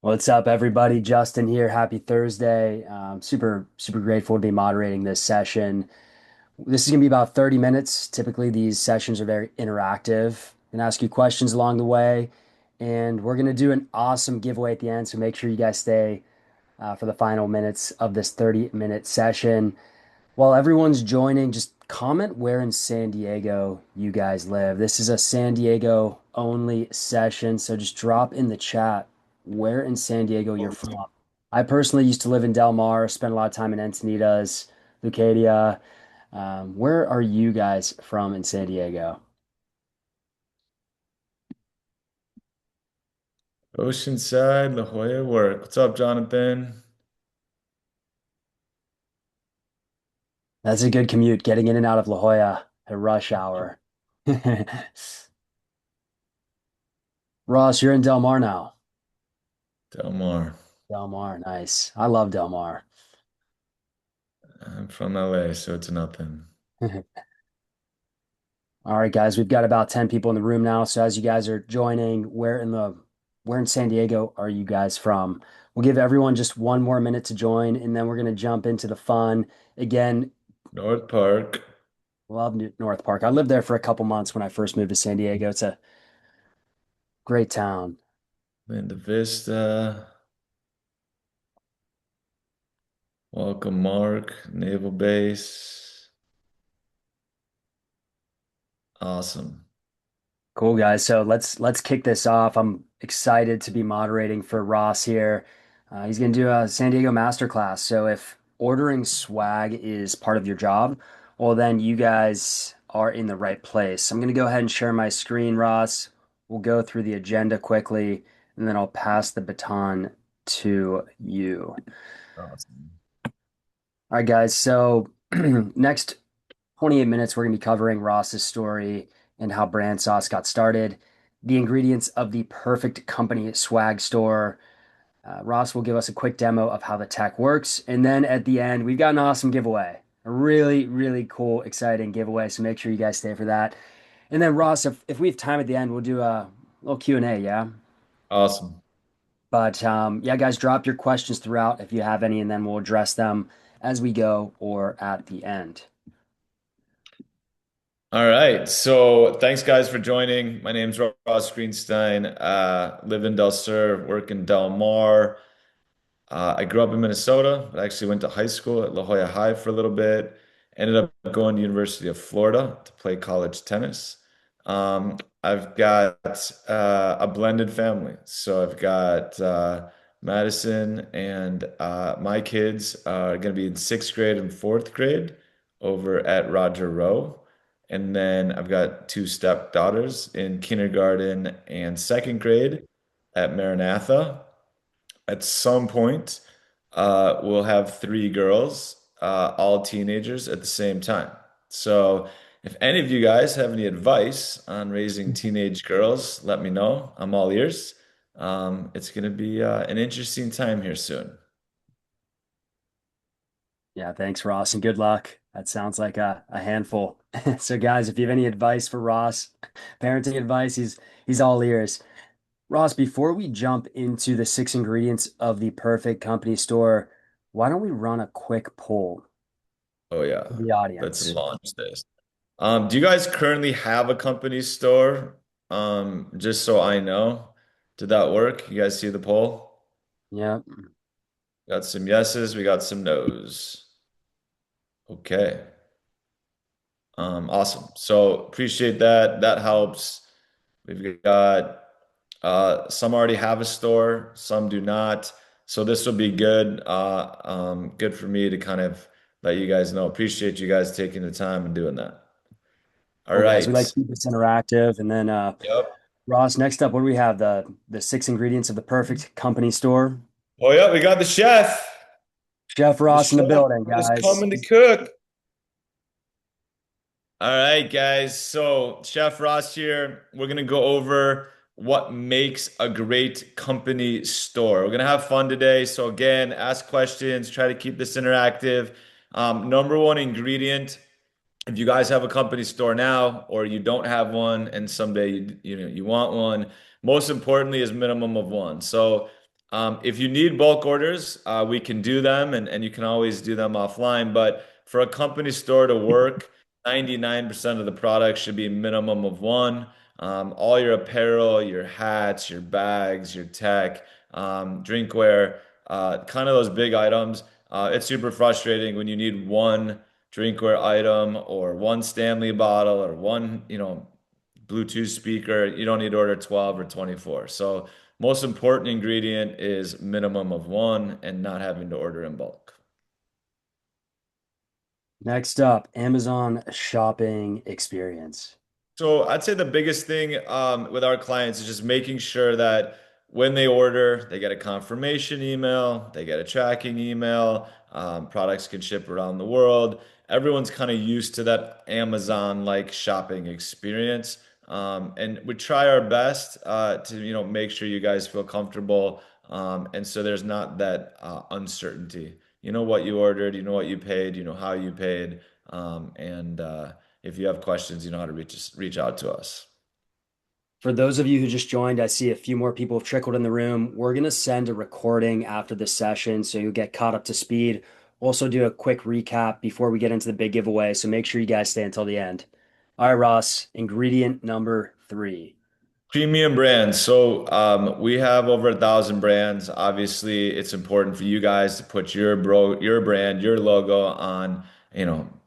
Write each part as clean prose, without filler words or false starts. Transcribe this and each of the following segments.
What's up, everybody? Justin here. Happy Thursday. Super grateful to be moderating this session. This is going to be about 30 minutes. Typically, these sessions are very interactive. I'm going to ask you questions along the way, and we're going to do an awesome giveaway at the end. So make sure you guys stay for the final minutes of this 30-minute session. While everyone's joining, just comment where in San Diego you guys live. This is a San Diego only session, so just drop in the chat where in San Diego you're from. I personally used to live in Del Mar, spent a lot of time in Encinitas, Lucadia. Where are you guys from in San Diego? Oceanside, La Jolla work. What's up, Jonathan? That's a good commute, getting in and out of La Jolla at rush hour. Ross, you're in Del Mar now. Del Mar. Del Mar, nice. I love Del Mar. I'm from LA, so it's nothing. All right, guys, we've got about 10 people in the room now. So as you guys are joining, where in San Diego are you guys from? We'll give everyone just one more minute to join, and then we're going to jump into the fun. Again, North Park, love North Park. I lived there for a couple months when I first moved to San Diego. It's a great town. Linda Vista, Welcome Mark, Naval Base. Awesome. Cool, guys. So let's kick this off. I'm excited to be moderating for Ross here. He's going to do a San Diego masterclass. So if ordering swag is part of your job, well, then you guys are in the right place. I'm going to go ahead and share my screen, Ross. We'll go through the agenda quickly, and then I'll pass the baton to you. Awesome. All right, guys. So next 28 minutes, we're going to be covering Ross's story and how brand sauce got started, the ingredients of the perfect company swag store. Ross will give us a quick demo of how the tech works. And then at the end, we've got an awesome giveaway, a really cool, exciting giveaway. So make sure you guys stay for that. And then Ross, if we have time at the end, we'll do a little Q&A, yeah? Awesome. But yeah, guys, drop your questions throughout if you have any, and then we'll address them as we go or at the end. All right. So thanks guys for joining. My name's Ross Greenstein. Live in Del Sur, work in Del Mar. I grew up in Minnesota, but I actually went to high school at La Jolla High for a little bit. Ended up going to University of Florida to play college tennis. I've got a blended family. So I've got Madison and my kids are going to be in sixth grade and fourth grade over at Roger Rowe. And then I've got two stepdaughters in kindergarten and second grade at Maranatha. At some point, we'll have three girls, all teenagers at the same time. So, if any of you guys have any advice on raising teenage girls, let me know. I'm all ears. It's going to be an interesting time here soon. Yeah, thanks, Ross, and good luck. That sounds like a handful. So, guys, if you have any advice for Ross, parenting advice, he's all ears. Ross, before we jump into the six ingredients of the perfect company store, why don't we run a quick poll Oh for yeah, the let's audience? launch this. Do you guys currently have a company store? Just so I know, did that work? You guys see the poll? Yeah. Got some yeses, we got some nos. Okay. Awesome. So appreciate that. That helps. We've got some already have a store, some do not. So this will be good. Good for me to kind of let you guys know. Appreciate you guys taking the time and doing that. All Well, guys, we like right. to keep this interactive. And then, Yep. Ross, next up, what do we have? The six ingredients of the perfect company store. Oh yeah, we got the chef. Chef The Ross in the chef building, is guys. coming to cook. All right, guys. So, Chef Ross here. We're going to go over what makes a great company store. We're going to have fun today. So, again, ask questions, try to keep this interactive. Number one ingredient, if you guys have a company store now or you don't have one and someday you want one, most importantly is minimum of one. So, If you need bulk orders, we can do them and you can always do them offline. But for a company store to work, 99% of the products should be minimum of one. All your apparel, your hats, your bags, your tech, drinkware, kind of those big items. It's super frustrating when you need one drinkware item or one Stanley bottle or one, Bluetooth speaker. You don't need to order 12 or 24. So most important ingredient is minimum of one and not having to order in bulk. Next up, Amazon shopping experience. So I'd say the biggest thing with our clients is just making sure that when they order, they get a confirmation email, they get a tracking email, products can ship around the world. Everyone's kind of used to that Amazon-like shopping experience. And we try our best to, make sure you guys feel comfortable. And so there's not that uncertainty. You know what you ordered, you know what you paid, you know how you paid. And if you have questions, you know how to reach out to us. For those of you who just joined, I see a few more people have trickled in the room. We're going to send a recording after this session so you'll get caught up to speed. Also, do a quick recap before we get into the big giveaway. So make sure you guys stay until the end. All right, Ross, ingredient number three. Premium brands. So we have over 1,000 brands. Obviously, it's important for you guys to put your brand, your logo on,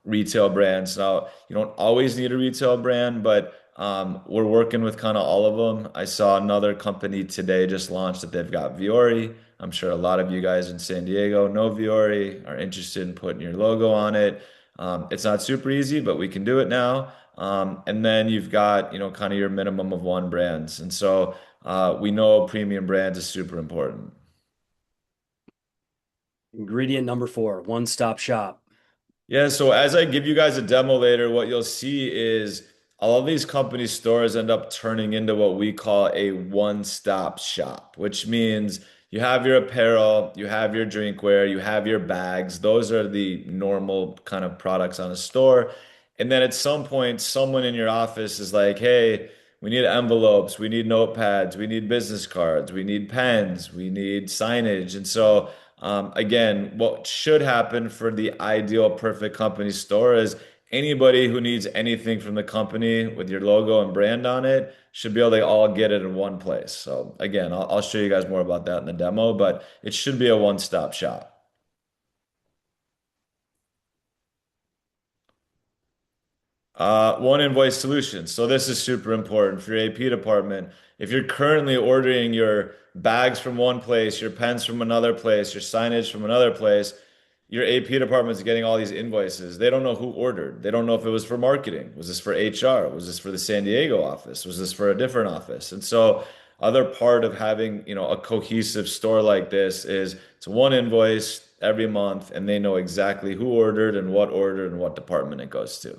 retail brands. Now, you don't always need a retail brand, but we're working with kind of all of them. I saw another company today just launched that they've got Viore. I'm sure a lot of you guys in San Diego know Viore, are interested in putting your logo on it. It's not super easy, but we can do it now. And then you've got, kind of your minimum of one brands. And so we know premium brands is super important. Ingredient number four, one-stop shop. Yeah, so as I give you guys a demo later, what you'll see is all of these company stores end up turning into what we call a one-stop shop, which means you have your apparel, you have your drinkware, you have your bags. Those are the normal kind of products on a store. And then at some point, someone in your office is like, hey, we need envelopes, we need notepads, we need business cards, we need pens, we need signage. And so again, what should happen for the ideal perfect company store is anybody who needs anything from the company with your logo and brand on it should be able to all get it in one place. So again, I'll show you guys more about that in the demo, but it should be a one-stop shop. One invoice solution. So this is super important for your AP department. If you're currently ordering your bags from one place, your pens from another place, your signage from another place, your AP department is getting all these invoices. They don't know who ordered. They don't know if it was for marketing. Was this for HR? Was this for the San Diego office? Was this for a different office? And so other part of having, a cohesive store like this is it's one invoice every month and they know exactly who ordered and what department it goes to.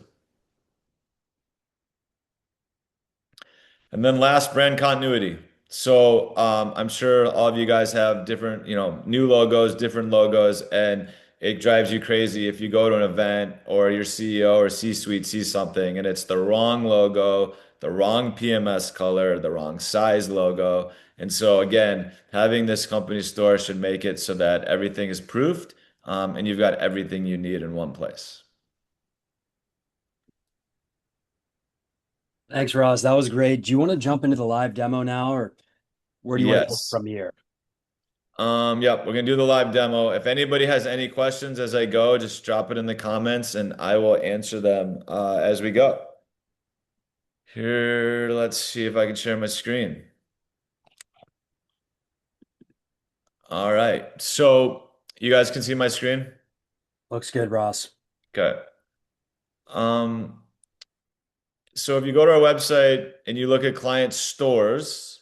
And then last, brand continuity. So I'm sure all of you guys have different, new logos, different logos, and it drives you crazy if you go to an event or your CEO or C-suite sees something and it's the wrong logo, the wrong PMS color, the wrong size logo. And so again, having this company store should make it so that everything is proofed, and you've got everything you need in one place. Thanks, Ross. That was great. Do you want to jump into the live demo now, or where do you want to take it Yes. from here? Yep, we're gonna do the live demo. If anybody has any questions as I go, just drop it in the comments and I will answer them as we go. Here, let's see if I can share my screen. All right, so you guys can see my screen? Looks good, Ross. Okay. Um, so if you go to our website and you look at client stores,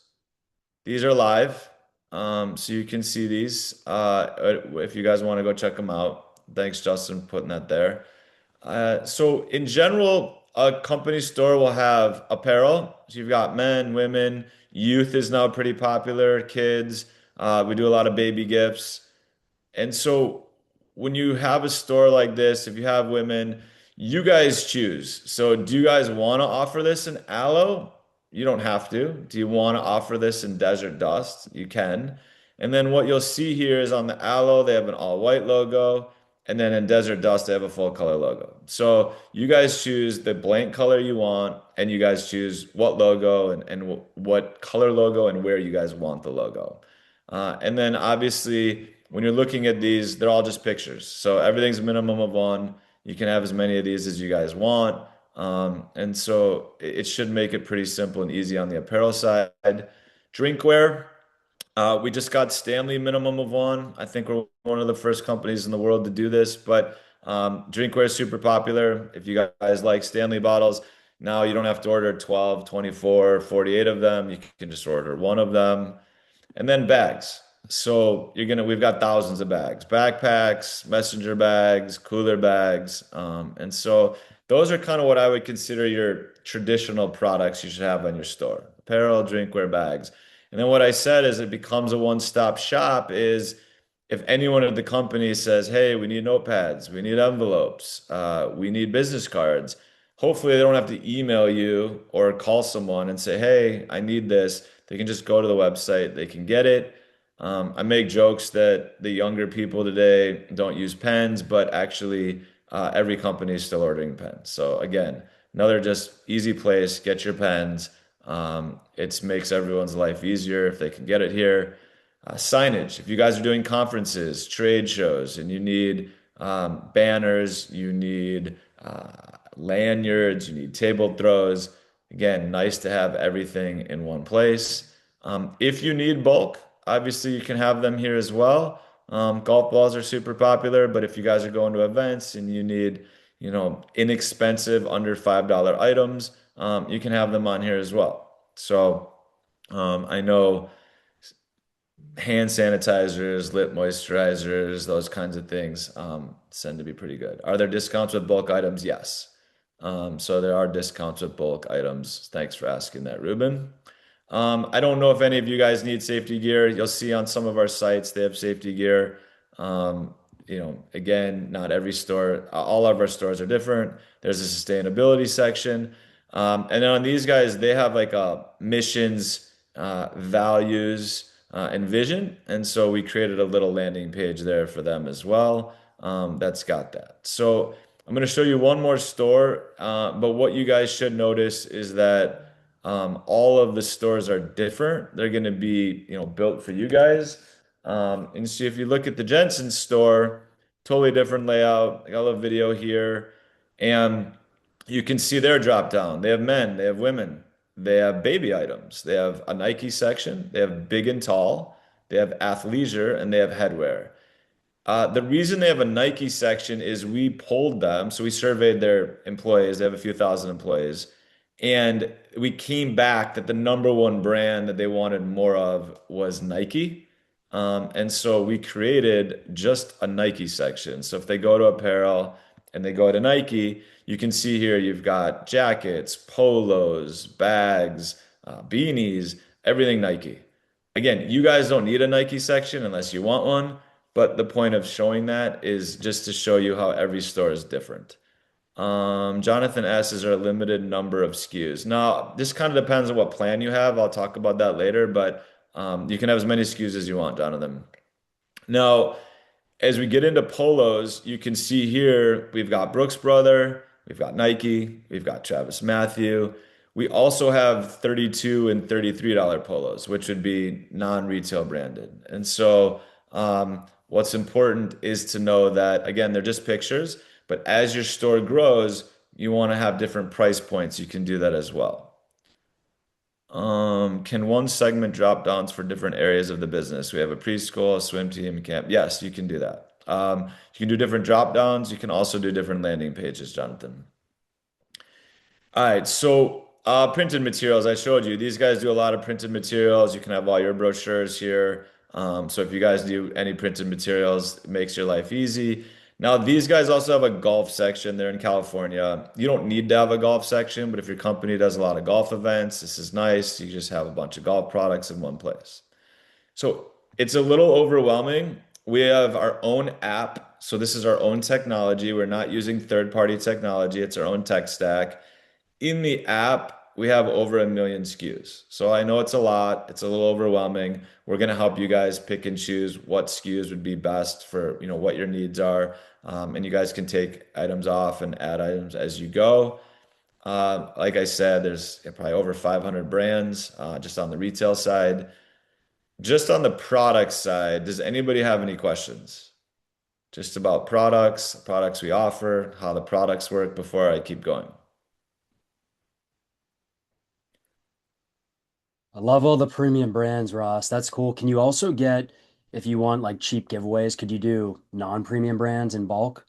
these are live. So you can see these if you guys want to go check them out. Thanks, Justin, for putting that there. So in general, a company store will have apparel. So you've got men, women, youth is now pretty popular, kids. We do a lot of baby gifts. And so when you have a store like this, if you have women, you guys choose. So do you guys want to offer this in aloe? You don't have to. Do you want to offer this in desert dust? You can. And then what you'll see here is on the Aloe, they have an all white logo. And then in Desert Dust, they have a full color logo. So you guys choose the blank color you want, and you guys choose what logo and what color logo and where you guys want the logo. And then obviously, when you're looking at these, they're all just pictures. So everything's a minimum of one. You can have as many of these as you guys want. And so it should make it pretty simple and easy on the apparel side. Drinkware. We just got Stanley minimum of one. I think we're one of the first companies in the world to do this, but drinkware is super popular. If you guys like Stanley bottles, now you don't have to order 12, 24, 48 of them. You can just order one of them. And then bags. So we've got thousands of bags, backpacks, messenger bags, cooler bags. And so those are kind of what I would consider your traditional products you should have on your store. Apparel, drinkware, bags. And then what I said is it becomes a one-stop shop is if anyone at the company says, hey, we need notepads, we need envelopes, we need business cards, hopefully they don't have to email you or call someone and say, hey, I need this. They can just go to the website, they can get it. I make jokes that the younger people today don't use pens, but actually, every company is still ordering pens. So again, another just easy place, get your pens. It makes everyone's life easier if they can get it here. Signage. If you guys are doing conferences, trade shows, and you need banners, you need lanyards, you need table throws. Again, nice to have everything in one place. If you need bulk, obviously you can have them here as well. Golf balls are super popular, but if you guys are going to events and you need, inexpensive under $5 items, you can have them on here as well. So I know hand sanitizers, lip moisturizers, those kinds of things tend to be pretty good. Are there discounts with bulk items? Yes. So there are discounts with bulk items. Thanks for asking that, Ruben. I don't know if any of you guys need safety gear. You'll see on some of our sites they have safety gear. Again, not every store, all of our stores are different. There's a sustainability section. And then on these guys, they have like a missions, values, and vision. And so we created a little landing page there for them as well. That's got that. So I'm going to show you one more store. But what you guys should notice is that all of the stores are different. They're going to be, built for you guys. And so if you look at the Jensen store, totally different layout. I got a little video here, and you can see their drop down. They have men, they have women, they have baby items, they have a Nike section, they have big and tall, they have athleisure, and they have headwear. The reason they have a Nike section is we polled them. So we surveyed their employees. They have a few thousand employees. And we came back that the number one brand that they wanted more of was Nike. And so we created just a Nike section. So if they go to apparel and they go to Nike, you can see here you've got jackets, polos, bags, beanies, everything Nike. Again, you guys don't need a Nike section unless you want one. But the point of showing that is just to show you how every store is different. Jonathan S, is there a limited number of SKUs? Now, this kind of depends on what plan you have. I'll talk about that later, but you can have as many SKUs as you want, Jonathan. Now, as we get into polos, you can see here we've got Brooks Brother, we've got Nike, we've got Travis Mathew. We also have 32 and $33 polos, which would be non-retail branded. And so what's important is to know that, again, they're just pictures, but as your store grows, you want to have different price points. You can do that as well. Can one segment drop downs for different areas of the business? We have a preschool, a swim team, camp. Yes, you can do that. You can do different drop downs. You can also do different landing pages, Jonathan. All right, so printed materials, I showed you. These guys do a lot of printed materials. You can have all your brochures here. So if you guys do any printed materials, it makes your life easy. Now, these guys also have a golf section. They're in California. You don't need to have a golf section, but if your company does a lot of golf events, this is nice. You just have a bunch of golf products in one place. So it's a little overwhelming. We have our own app. So this is our own technology. We're not using third-party technology. It's our own tech stack. In the app, we have over 1 million SKUs. So I know it's a lot. It's a little overwhelming. We're going to help you guys pick and choose what SKUs would be best for, what your needs are. And you guys can take items off and add items as you go. Like I said, there's probably over 500 brands just on the retail side. Just on the product side, does anybody have any questions? Just about products we offer, how the products work before I keep going. I love all the premium brands, Ross. That's cool. Can you also get, if you want like cheap giveaways, could you do non-premium brands in bulk?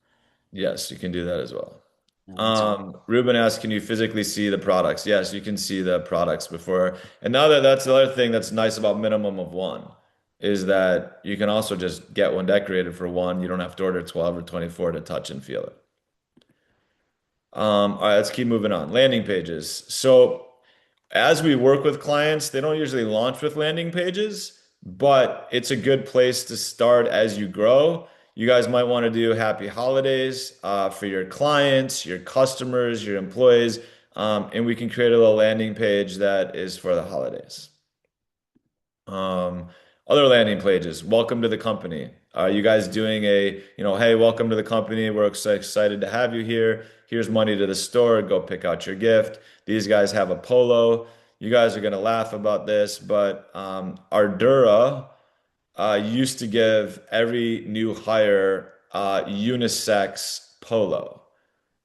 Yes, you can do that as well. No, that's cool. Ruben asked, can you physically see the products? Yes, you can see the products before. And now that's the other thing that's nice about minimum of one is that you can also just get one decorated for one. You don't have to order 12 or 24 to touch and feel it. All right, let's keep moving on. Landing pages. So as we work with clients, they don't usually launch with landing pages, but it's a good place to start as you grow. You guys might want to do happy holidays for your clients, your customers, your employees, and we can create a little landing page that is for the holidays. Um, Other landing pages, welcome to the company. Are you guys doing hey, welcome to the company. We're excited to have you here. Here's money to the store. Go pick out your gift. These guys have a polo. You guys are going to laugh about this, but Ardura used to give every new hire unisex polo.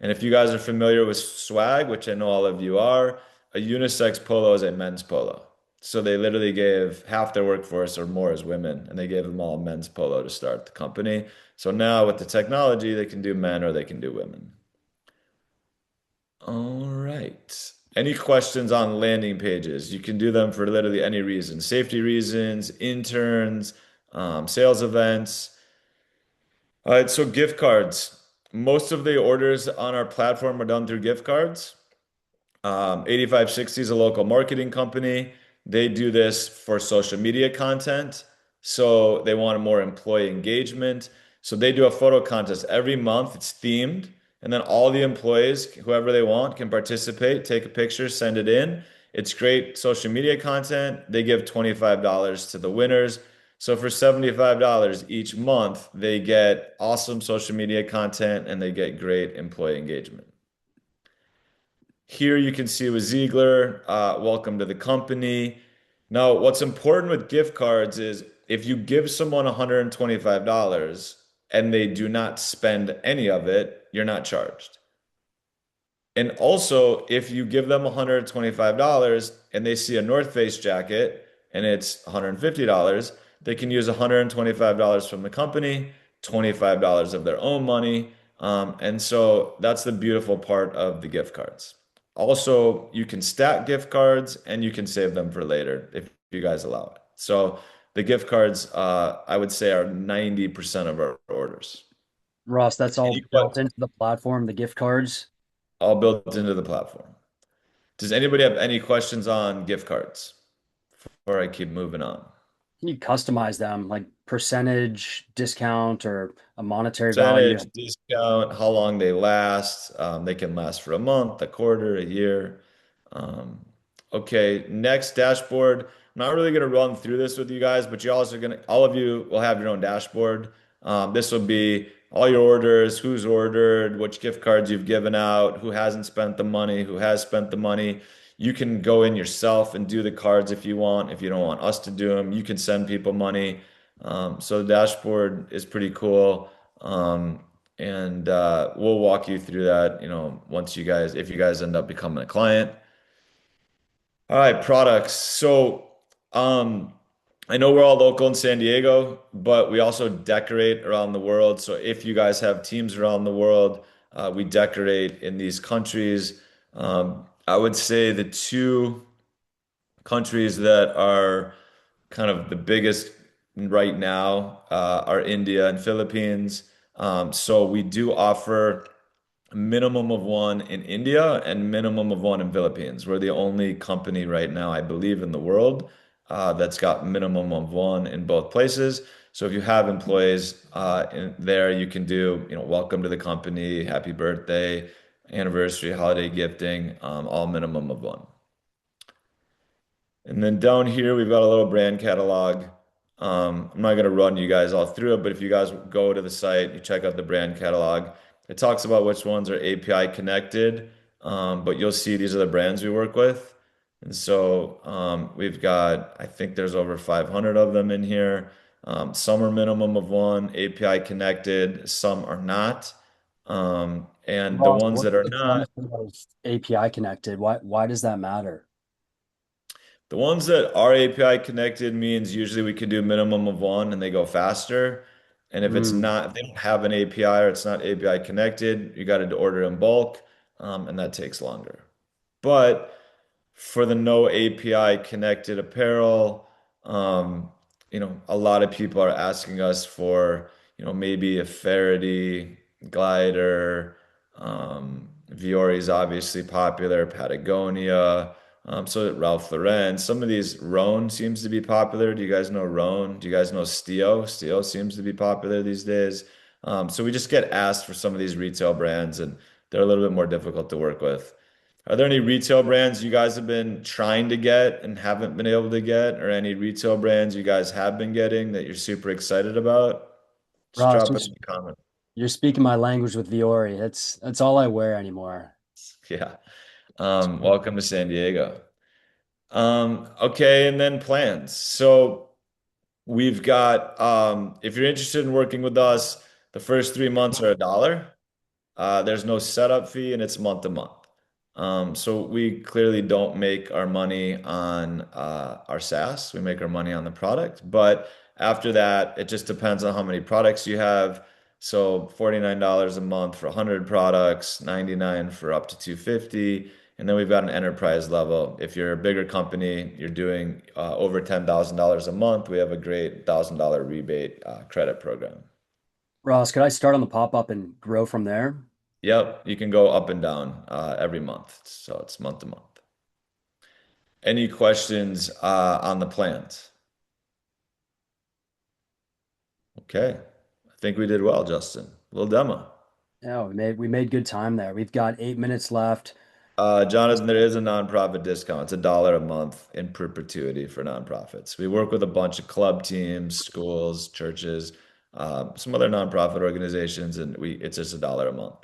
And if you guys are familiar with swag, which I know all of you are, a unisex polo is a men's polo. So they literally gave half their workforce or more as women, and they gave them all a men's polo to start the company. So now with the technology, they can do men or they can do women. All right. Any questions on landing pages? You can do them for literally any reason, safety reasons, interns, sales events. All right, so gift cards. Most of the orders on our platform are done through gift cards. 8560 is a local marketing company. They do this for social media content. So they want more employee engagement. So they do a photo contest every month. It's themed. And then all the employees, whoever they want, can participate, take a picture, send it in. It's great social media content. They give $25 to the winners. So for $75 each month, they get awesome social media content and they get great employee engagement. Here you can see with Ziegler, welcome to the company. Now, what's important with gift cards is if you give someone $125 and they do not spend any of it, you're not charged. And also, if you give them $125 and they see a North Face jacket and it's $150, they can use $125 from the company, $25 of their own money. And so that's the beautiful part of the gift cards. Also, you can stack gift cards and you can save them for later if you guys allow it. So the gift cards, I would say, are 90% of our orders. Ross, that's all Any built que- into the platform, the gift cards. All built into the platform. Does anybody have any questions on gift cards before I keep moving on? Can you customize them like percentage discount or a monetary value? Percentage, discount, how long they last. They can last for a month, a quarter, a year. Um, okay, next dashboard. I'm not really going to run through this with you guys, but you also going to, all of you will have your own dashboard. This will be all your orders, who's ordered, which gift cards you've given out, who hasn't spent the money, who has spent the money. You can go in yourself and do the cards if you want. If you don't want us to do them, you can send people money. So the dashboard is pretty cool. And we'll walk you through that, once if you guys end up becoming a client. All right, products. So, I know we're all local in San Diego, but we also decorate around the world. So if you guys have teams around the world, we decorate in these countries. I would say the two countries that are kind of the biggest right now are India and Philippines. So we do offer a minimum of one in India and minimum of one in Philippines. We're the only company right now, I believe, in the world that's got minimum of one in both places. So if you have employees in there, you can do, welcome to the company, happy birthday, anniversary, holiday gifting, all minimum of one. And then down here, we've got a little brand catalog. I'm not going to run you guys all through it, but if you guys go to the site, you check out the brand catalog, it talks about which ones are API connected. But you'll see these are the brands we work with. And so we've got, I think there's over 500 of them in here. Some are minimum of one, API connected, some are not. And the Ross, ones what that are are the not, ones that are API connected? Why does that matter? the ones that are API connected means usually we can do minimum of one and they go faster. And if it's Mm. not, if they don't have an API or it's not API connected, you got to order in bulk, and that takes longer. But for the no API connected apparel, um, a lot of people are asking us for, maybe a Faraday glider. Viore is obviously popular, Patagonia. So Ralph Lauren. Some of these, Rhone seems to be popular. Do you guys know Rhone? Do you guys know Stio? Stio seems to be popular these days. So we just get asked for some of these retail brands, and they're a little bit more difficult to work with. Are there any retail brands you guys have been trying to get and haven't been able to get, or any retail brands you guys have been getting that you're super excited about? Just Ross, drop it in the comment. you're speaking my language with Viore. That's all I wear anymore. Yeah. Welcome to San Diego. Okay, and then plans. So we've got, if you're interested in working with us, the first 3 months are $1. There's no setup fee and it's month to month. So we clearly don't make our money on our SaaS. We make our money on the product. But after that, it just depends on how many products you have. So $49 a month for 100 products, 99 for up to 250. And then we've got an enterprise level. If you're a bigger company, you're doing over $10,000 a month, we have a great $1,000 rebate credit program. Ross, could I start on the pop-up and grow from there? Yep, you can go up and down every month. So it's month to month. Any questions on the plans? Okay. I think we did well, Justin. Little demo. Yeah, we made good time there. We've got 8 minutes left. Jonathan, there is a nonprofit discount. It's $1 a month in perpetuity for nonprofits. We work with a bunch of club teams, schools, churches, some other nonprofit organizations, and it's just $1 a month.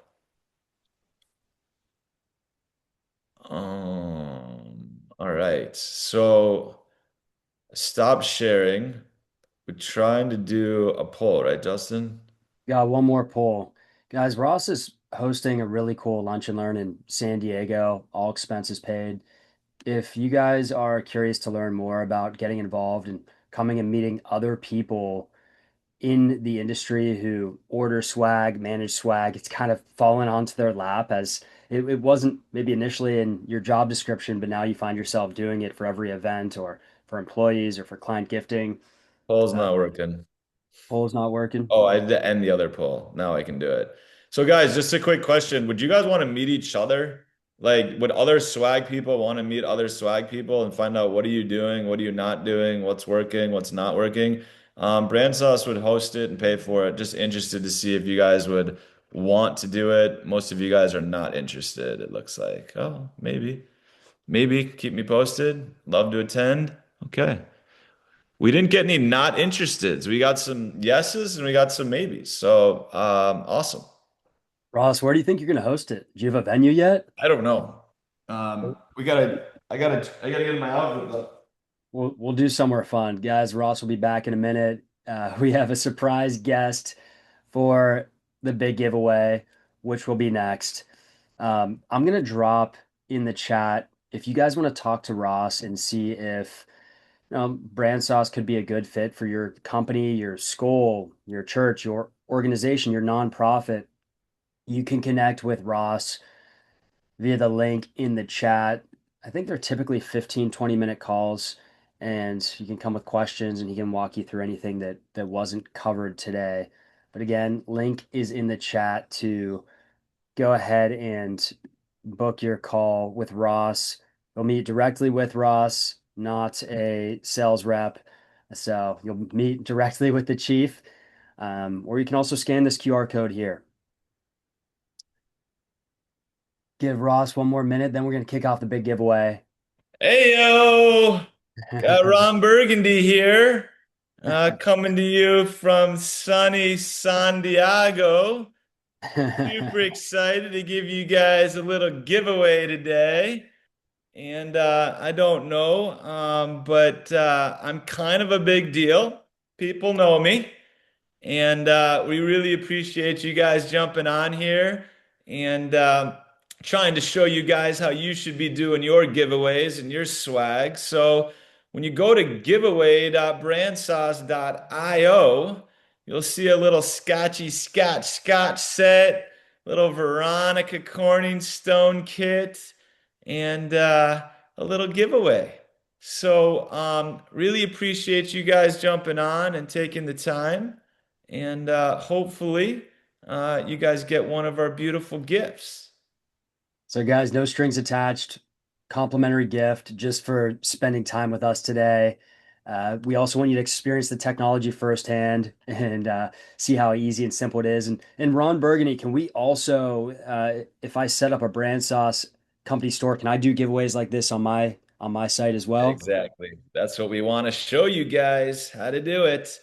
All right. So stop sharing. We're trying to do a poll, right, Justin? Got one more poll. Guys, Ross is hosting a really cool lunch and learn in San Diego, all expenses paid. If you guys are curious to learn more about getting involved and coming and meeting other people in the industry who order swag, manage swag, it's kind of fallen onto their lap as it wasn't maybe initially in your job description, but now you find yourself doing it for every event or for employees or for client gifting. Poll's Uh, not working. Poll's not working. Oh, I had to end the other poll. Now I can do it. So, guys, just a quick question. Would you guys want to meet each other? Like, would other swag people want to meet other swag people and find out what are you doing? What are you not doing? What's working? What's not working? Brand Sauce would host it and pay for it. Just interested to see if you guys would want to do it. Most of you guys are not interested, it looks like. Oh, maybe. Maybe. Keep me posted. Love to attend. Okay. We didn't get any not interested. We got some yeses and we got some maybes. So awesome. Ross, where do you think you're going to host it? Do you have a venue yet? I don't know. We gotta. I gotta get in my outfit though. We'll do somewhere fun. Guys, Ross will be back in a minute. We have a surprise guest for the big giveaway, which will be next. I'm gonna drop in the chat if you guys want to talk to Ross and see if brand sauce could be a good fit for your company, your school, your church, your organization, your nonprofit. You can connect with Ross via the link in the chat. I think they're typically 15, 20-minute calls, and you can come with questions and he can walk you through anything that wasn't covered today. But again, link is in the chat to go ahead and book your call with Ross. You'll meet directly with Ross, not a sales rep. So you'll meet directly with the chief, or you can also scan this QR code here. Give Ross one more minute, then we're going to kick off the big giveaway. Hey yo! Got Ron Burgundy here, coming to you from sunny San Diego. Super excited to give you guys a little giveaway today. And I don't know, but I'm kind of a big deal. People know me. And we really appreciate you guys jumping on here and trying to show you guys how you should be doing your giveaways and your swag. So when you go to giveaway.brandsauce.io, you'll see a little Scotchy Scotch set, little Veronica Corning Stone kit, and a little giveaway. So really appreciate you guys jumping on and taking the time. And hopefully, you guys get one of our beautiful gifts. So, guys, no strings attached, complimentary gift just for spending time with us today. We also want you to experience the technology firsthand and see how easy and simple it is. And Ron Burgundy, can we also, if I set up a brand sauce company store, can I do giveaways like this on my site as well? Exactly. That's what we want to show you guys how to do it.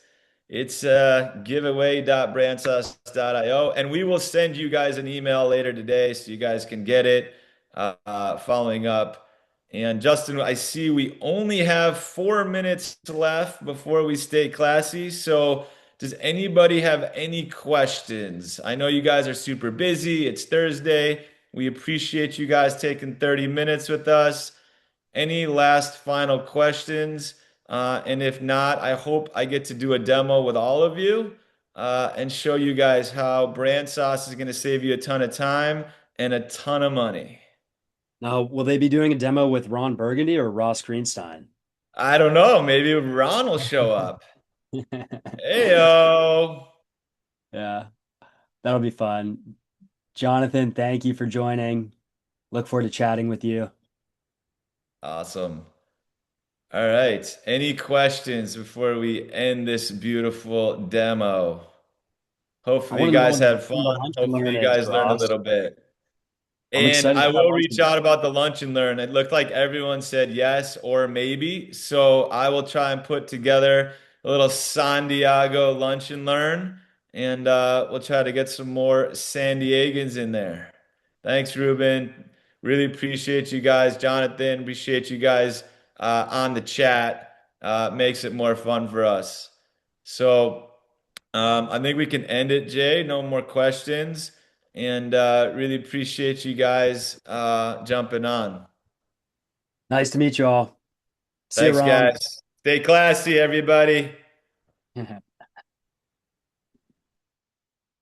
It's giveaway.brandsauce.io, and we will send you guys an email later today so you guys can get it following up. And Justin, I see we only have 4 minutes left before we stay classy. So, does anybody have any questions? I know you guys are super busy. It's Thursday. We appreciate you guys taking 30 minutes with us. Any last final questions? And if not, I hope I get to do a demo with all of you and show you guys how brand sauce is going to save you a ton of time and a ton of money. Now, will they be doing a demo with Ron Burgundy or Ross Greenstein? I don't know. Maybe Ron will show up. Heyo. Yeah, that'll be fun. Jonathan, thank you for joining. Look forward to chatting with you. Awesome. All right. Any questions before we end this beautiful demo? I Hopefully, you want to know guys had fun. when the lunch and Hopefully, learn you is, guys learned a Ross. little bit. I'm And excited I for that will lunch reach and out about the lunch and learn. It looked like everyone said yes or maybe. So I will try and put together a little San Diego lunch and learn. And we'll try to get some more San Diegans in there. Thanks, Ruben. Really appreciate you guys. Jonathan, appreciate you guys on the chat. Makes it more fun for us. So I think we can end it, Jay. No more questions. And really appreciate you guys jumping on. nice to meet you all. See you, Thanks, Ron. guys. Stay classy, everybody.